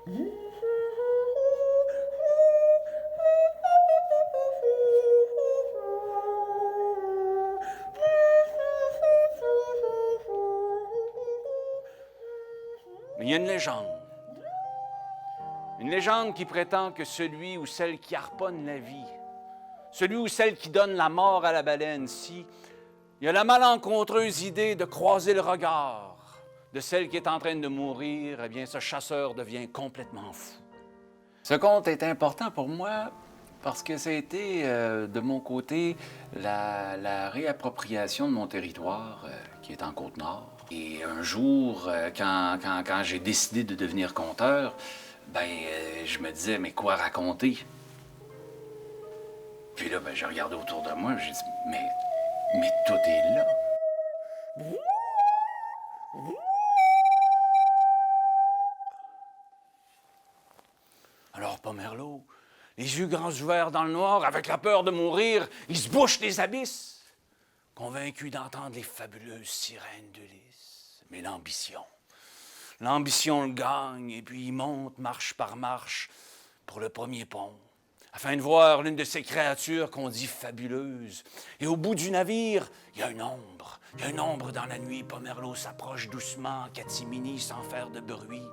Mais il y a une légende. Une légende qui prétend que celui ou celle qui harponne la vie, celui ou celle qui donne la mort à la baleine, si il a la malencontreuse idée de croiser le regard de celle qui est en train de mourir, eh bien, ce chasseur devient complètement fou. Ce conte est important pour moi parce que ça a été, de mon côté, la réappropriation de mon territoire, qui est en Côte-Nord. Et un jour, quand j'ai décidé de devenir conteur, je me disais, mais quoi raconter? Puis là, j'ai regardé autour de moi, j'ai dit, mais tout est là. Alors, Pomerleau, les yeux grands ouverts dans le noir, avec la peur de mourir, il se bouche les abysses, convaincu d'entendre les fabuleuses sirènes d'Ulysse. Mais l'ambition le gagne, et puis il monte marche par marche pour le premier pont, afin de voir l'une de ces créatures qu'on dit fabuleuses. Et au bout du navire, il y a une ombre. Il y a une ombre dans la nuit. Pomerleau s'approche doucement, en catimini, sans faire de bruit.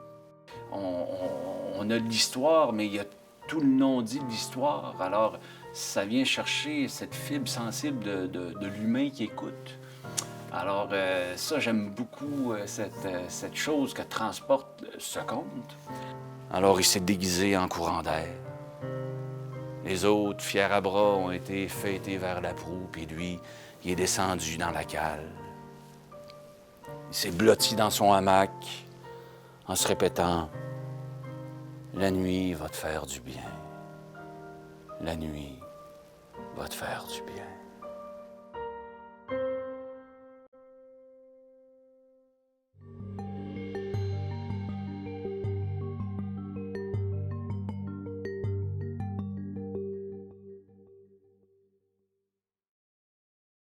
On a de l'histoire, mais il y a tout le non-dit de l'histoire. Alors, ça vient chercher cette fibre sensible de l'humain qui écoute. Alors, ça, j'aime beaucoup cette chose que transporte ce conte. Alors, il s'est déguisé en courant d'air. Les autres, fiers à bras, ont été fêtés vers la proue, puis lui, il est descendu dans la cale. Il s'est blotti dans son hamac en se répétant « La nuit va te faire du bien. La nuit va te faire du bien. »